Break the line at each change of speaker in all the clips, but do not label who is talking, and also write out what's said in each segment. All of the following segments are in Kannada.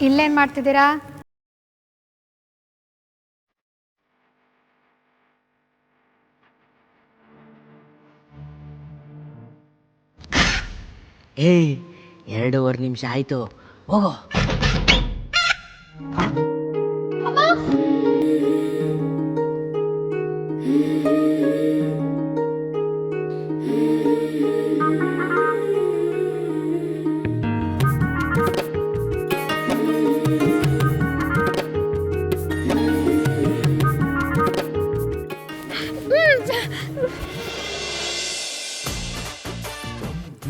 ಇಲ್ಲೇನು ಮಾಡ್ತಿದ್ದೀರಾ?
ಏಯ್ 2.5 ನಿಮಿಷ ಆಯಿತು, ಹೋಗೋ.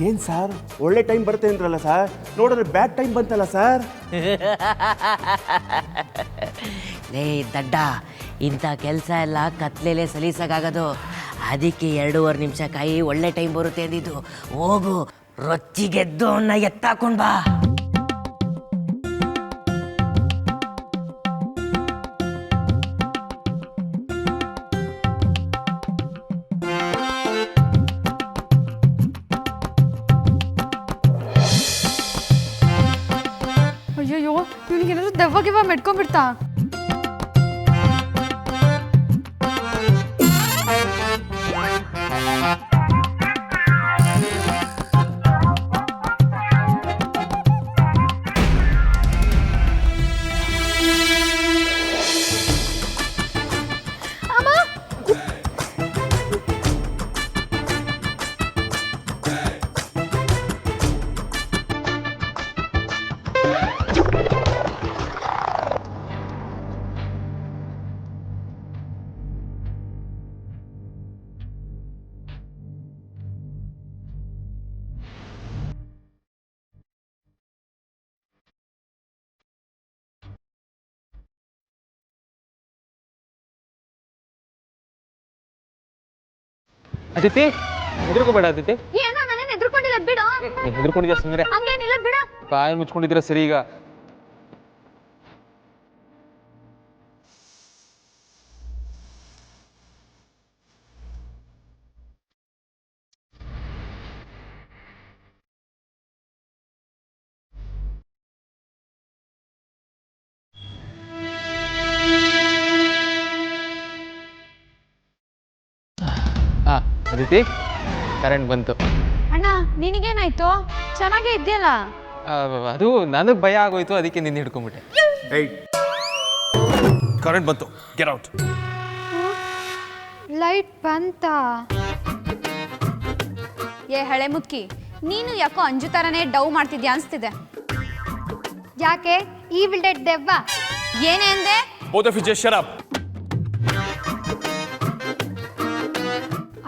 ಏನು ಸರ್, ಒಳ್ಳೆ ಟೈಮ್ ಬರುತ್ತೆ ಅಂದ್ರಲ್ಲ ಸರ್, ನೋಡಿದ್ರೆ ಬ್ಯಾಡ್ ಟೈಮ್ ಬಂತಲ್ಲ ಸರ್.
ಲೇ ದಡ್ಡ, ಇಂಥ ಕೆಲಸ ಎಲ್ಲ ಕತ್ಲೆಲೆ ಸಲೀಸಾಗದು. ಅದಕ್ಕೆ 2.5 ನಿಮಿಷ ಕಾಯಿ, ಒಳ್ಳೆ ಟೈಮ್ ಬರುತ್ತೆ ಅಂದಿದ್ದು. ಹೋಗು, ರೊಚ್ಚಿಗೆದ್ದು ಅವನ್ನ ಎತ್ತಾಕೊಂಡ್ ಬಾ.
ಅಯ್ಯಯ್ಯೋ, ಇವನಿಗೇನಾದ್ರು ದೆವ್ವ ಗಿವ್ವ ಮೆಟ್ಕೊಂಡ್ಬಿಡ್ತಾ?
ಅದಿತಿ, ಹೆದರ್ಕೋಬೇಡ ಅದಿತಿ.
ಏನೋ ನಾನೇನು ಹೆದರ್ಕೊಂಡಿಲ್ಲ, ಬಿಡು.
ಹೆದರ್ಕೊಂಡಿದ್ಯಾ ಸುಮ್ಮನೆ?
ಹಂಗೇನಿಲ್ಲ, ಬಿಡು.
ಬಾಯಿ ಮುಚ್ಕೊಂಡಿದ್ದೀರಾ ಸರಿ. ಈಗ ಅದಿತಿ, ಕರೆಂಟ್ ಬಂತು.
ಅಣ್ಣ, ನಿನಗೇನಾಯ್ತು? ಚೆನ್ನಾಗೇ ಇದೆಯಲ್ಲ.
ಅದು ನನಗೆ ಭಯ ಆಗೋಯ್ತು, ಅದಕ್ಕೆ ನಿನ್ನ ಹಿಡ್ಕೊಂಡ್ಬಿಟ್ಟೆ.
ಏಯ್, ಕರೆಂಟ್ ಬಂತು, ಗೆಟ್ ಔಟ್.
ಲೈಟ್ ಬಂತ?
ಏ ಹಳೆ ಮುಕ್ಕಿ, ನೀನು ಯಾಕೋ ಅಂಜು ಥರನೇ ಡವ್ ಮಾಡ್ತಿದ್ಯಾ ಅನ್ಸ್ತಿದೆ.
ಯಾಕೆ? ಈ ವಿಲ್ಡೆಡ್ ದೆವ್ವ.
ಏನೇ ಅಂದೆ?
Both of you just shut up.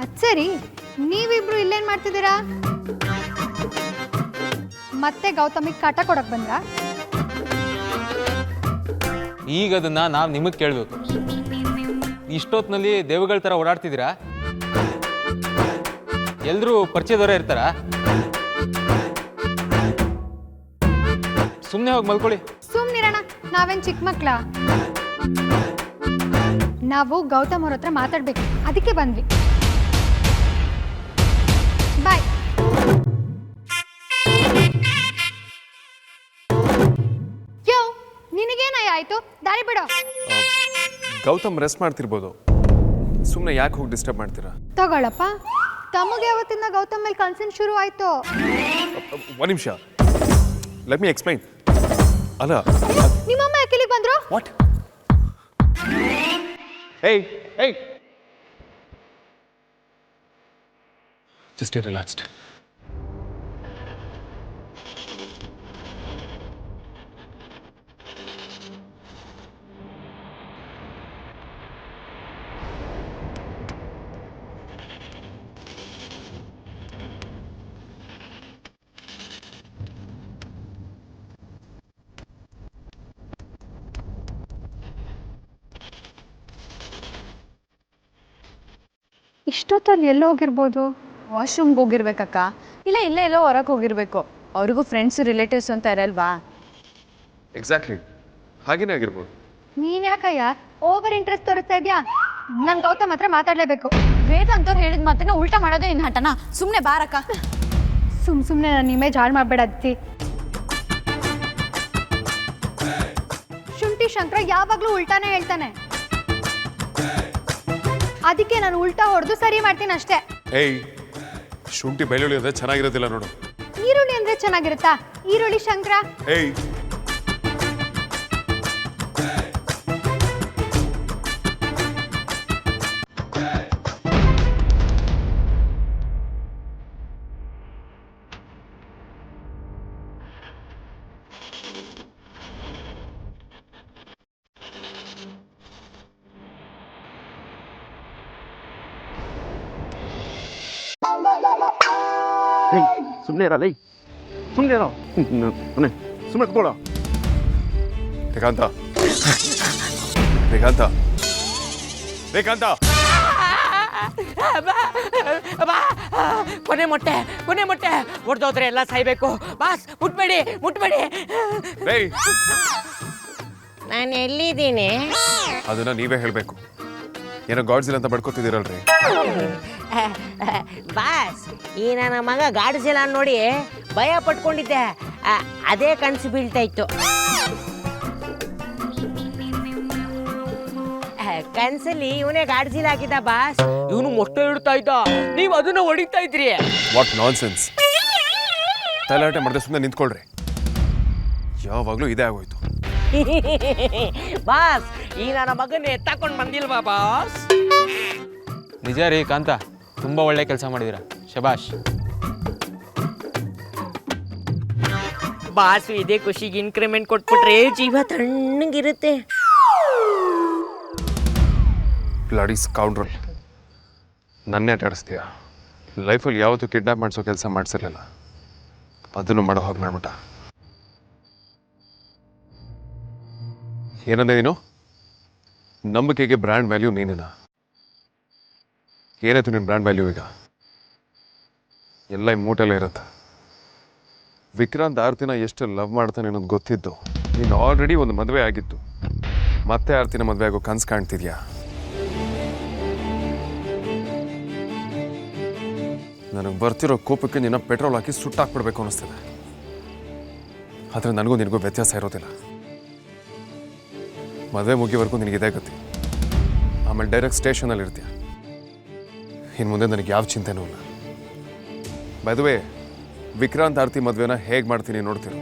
ಅದ್ ಸರಿ, ನೀವಿಬ್ರು ಇಲ್ಲೇನ್ ಮಾಡ್ತಿದ್ದೀರಾ? ಮತ್ತೆ ಗೌತಮಿಗೆ ಕಾಟ ಕೊಡಕ್ ಬಂದ್ರ?
ಈಗ ಅದನ್ನ ನಾವು ನಿಮಗೆ ಕೇಳಬೇಕು. ಇಷ್ಟೊತ್ತಿನಲ್ಲಿ ದೇವಗಳ ಥರ ಓಡಾಡ್ತಿದ್ದೀರಾ? ಎಲ್ಲರೂ ಪರಿಚಯದವರೇ ಇರ್ತಾರ? ಸುಮ್ಮನೆ ಹೋಗಿ ಮಲ್ಕೊಳ್ಳಿ.
ಸುಮ್ನಿರಣ, ನಾವೇನ್ ಚಿಕ್ಕ ಮಕ್ಳ? ನಾವು ಗೌತಮ್ ಅವ್ರ ಹತ್ರ ಮಾತಾಡ್ಬೇಕು, ಅದಕ್ಕೆ ಬಂದ್ವಿ. ಬಾಯ್. ಯೋ, ನಿನಗೇನಾಯ ಆಯ್ತು? ದಾರಿ ಬಿಡೋ.
ಗೌತಮ್ ರೆಸ್ಟ್ ಮಾಡ್ತಿರ್ಬೋದು, ಸುಮ್ಮನೆ ಯಾಕೆ ಹೋಗಿ ಡಿಸ್ಟರ್ಬ್ ಮಾಡ್ತೀರಾ?
ತಗೊಳಪ್ಪ, ತಮಗೆ ಯಾವತ್ತಿಂದ ಗೌತಮ್ ಮೇಲೆ ಕನ್ಸರ್ನ್ ಶುರು ಆಯ್ತು?
ಒಂದು ನಿಮಿಷ, ಲೆಟ್ ಮಿ ಎಕ್ಸ್ಪ್ಲೈನ್. ಅಲ್ಲ,
ನಿಮ್ಮಮ್ಮ ಯಾಕೆ ಬಂದ್ರು?
ವಾಟ್? ಏಯ್ ಏಯ್, ಜಸ್ಟ್ ಸ್ಟೇ ರಿಲ್ಯಾಕ್ಸ್ಡ್.
ಇಷ್ಟೊತ್ತಲ್ಲಿ ಎಲ್ಲೋ ಹೋಗಿರ್ಬೋದು?
ವಾಶ್ರೂಮ್ಗೆ ಹೋಗಿರ್ಬೇಕಕ್ಕ, ಇಲ್ಲ ಇಲ್ಲೇ ಎಲ್ಲೋ ಹೊರಗೆ ಹೋಗಿರ್ಬೇಕು. ಅವ್ರಿಗೂ ಫ್ರೆಂಡ್ಸ್ ರಿಲೇಟಿವ್ಸ್ ಅಂತ ಇರಲ್ವಾ?
ಎಕ್ಸಾಕ್ಟ್ಲಿ, ಹಾಗೇನೇ ಆಗಿರ್ಬೋದು.
ನೀನ್ ಯಾಕಯ್ಯ ಓವರ್ ಇಂಟ್ರೆಸ್ಟ್ ತೋರಿಸ್ತಾ ಇದ್ಯಾ? ನನ್ ಗೌತಮ್ ಹತ್ರ ಮಾತಾಡ್ಲೇಬೇಕು.
ವೇದಾಂತವ್ರು ಹೇಳಿದ ಮಾತನ್ನ ಉಲ್ಟಾ ಮಾಡೋದೇ ನಿನ್ನ ಹಠನ. ಸುಮ್ಮನೆ ಬಾರಕ್ಕ.
ಸುಮ್ಮನೆ ನನ್ನ ಇಮೇಜ್ ಹಾಳು ಮಾಡಬೇಡ ಅತ್ತಿ. ಶಂಕರ ಯಾವಾಗ್ಲೂ ಉಲ್ಟಾನೇ ಹೇಳ್ತಾನೆ. ಅದಕ್ಕೆ ನಾನು ಉಲ್ಟಾ ಹೊಡೆದು ಸರಿ ಮಾಡ್ತೀನಿ ಅಷ್ಟೇ.
ಏಯ್, ಶುಂಠಿ ಬೆಳ್ಳುಳ್ಳಿ ಅಂದ್ರೆ ಚೆನ್ನಾಗಿರೋದಿಲ್ಲ ನೋಡು.
ಈರುಳ್ಳಿ ಅಂದ್ರೆ ಚೆನ್ನಾಗಿರುತ್ತಾ? ಈರುಳ್ಳಿ ಶಂಕರ.
ಏಯ್,
ಸುಮ್ಮನೆ ಇರಲ್ಲ, ಸುಮ್ಮನೆ ಇರೋ, ಸುಮ್ಮನೆ ಕೂತ್ಕೊಳ್ಳೋ.
ರೇಖಾಂತ, ರೇಖಾಂತ, ರೇಖಾಂತ,
ಕೊನೆ ಮೊಟ್ಟೆ ಹೊಡೆದೋದ್ರೆ ಎಲ್ಲ ಸಾಯ್ಬೇಕು. ಬಾಸ್ ಮುಟ್ಬೇಡಿ.
ಏಯ್,
ನಾನು ಎಲ್ಲಿದ್ದೀನಿ?
ಅದನ್ನ ನೀವೇ ಹೇಳ್ಬೇಕು. ಏನೋ ಗಾಡ್ಸಿಲ್ಲ ಅಂತ ಬಡ್ಕೋತಿದ್ದೀರಲ್ರಿ.
ಬಾಸ್, ಈ ನನ್ನ ಮಗ ಗಾಡಿಸಿಲ್ಲ ನೋಡಿ ಭಯ ಪಟ್ಕೊಂಡಿದ್ದೆ. ಅದೇ ಕನಸು ಬೀಳ್ತಾ ಇತ್ತು. ಕನ್ಸಲ್ಲಿ ಇವನೇ ಗಾಡಿಸಿಲ್ಲ ಹಾಕಿದ್ದ ಬಾಸ್. ಇವನು ಮೊಟ್ಟೆ ಇಡ್ತಾ ಇದ್ದ, ನೀವು ಅದನ್ನ ಹೊಡಿತಾ ಇದ್ರಿ.
What non sense. ತಲಾಟೆ ಮಾಡದೆ ಸುಮ್ಮನೆ ನಿಂತ್ಕೊಳ್ರಿ. ಯಾವಾಗಲೂ ಇದೇ ಆಗೋಯ್ತು.
ಬಾಸ್, ಈ ನನ್ನ ಮಗನ ಎತ್ತಾಕೊಂಡು ಬಂದಿಲ್ವಾ ಬಾಸ್?
ನಿಜ ರೀ ಕಾಂತ, ತುಂಬ ಒಳ್ಳೆ ಕೆಲಸ ಮಾಡಿದ್ದೀರಾ, ಶಬಾಷ್.
ಬಾಸ್, ಇದೇ ಖುಷಿಗೆ ಇನ್ಕ್ರಿಮೆಂಟ್ ಕೊಟ್ಬಿಟ್ರೆ ಜೀವ ತಣ್ಣಗಿರುತ್ತೆ.
ಬ್ಲಡಿ ಸ್ಕೌಂಡ್ರಲ್, ನನ್ನೇ ಆಟಾಡಿಸ್ತೀಯ. ಲೈಫಲ್ಲಿ ಯಾವತ್ತೂ ಕಿಡ್ನಾಪ್ ಮಾಡಿಸೋ ಕೆಲಸ ಮಾಡಿಸಿರಲಿಲ್ಲ, ಅದನ್ನು ಮಾಡೋ ಹಾಗೆ ಮಾಡ್ಬಿಟ್ಟ. ಏನಂದೆ ನೀನು? ನಂಬಿಕೆಗೆ ಬ್ರ್ಯಾಂಡ್ ವ್ಯಾಲ್ಯೂ ನೀನೇನ? ಏನಾಯ್ತು ನಿನ್ನ ಬ್ರ್ಯಾಂಡ್ ವ್ಯಾಲ್ಯೂ ಈಗ? ಎಲ್ಲ ಈ ಮೂಟೆಲ್ಲ ಇರುತ್ತೆ. ವಿಕ್ರಾಂತ್ ಆರ್ತಿನ ಎಷ್ಟು ಲವ್ ಮಾಡ್ತಾನೆ ಅನ್ನೋದು ಗೊತ್ತಿದ್ದು. ನೀನು ಆಲ್ರೆಡಿ ಒಂದು ಮದುವೆ ಆಗಿತ್ತು, ಮತ್ತೆ ಆರ್ತಿನ ಮದುವೆ ಆಗೋ ಕನ್ಸು ಕಾಣ್ತಿದ್ಯಾ? ನನಗೆ ಬರ್ತಿರೋ ಕೋಪಕ್ಕೆ ನಿನ್ನ ಪೆಟ್ರೋಲ್ ಹಾಕಿ ಸುಟ್ಟಾಕ್ಬಿಡ್ಬೇಕು ಅನ್ನಿಸ್ತದೆ. ಆದರೆ ನನಗೂ ನಿನಗೂ ವ್ಯತ್ಯಾಸ ಇರೋದಿಲ್ಲ. ಮದುವೆ ಮುಗಿಯವರೆಗೂ ನಿನಗೆ ಇದೇ ಗತಿ. ಆಮೇಲೆ ಡೈರೆಕ್ಟ್ ಸ್ಟೇಷನಲ್ಲಿ ಇರ್ತೀಯ. ಇನ್ನು ಮುಂದೆ ನನಗೆ ಯಾವ ಚಿಂತೆನೂ ಇಲ್ಲ. ಬೈ ದ ವೇ, ವಿಕ್ರಾಂತ್ ಆರ್ತಿ ಮದುವೆನ ಹೇಗೆ ಮಾಡ್ತೀನಿ ನೋಡ್ತೀರೋ.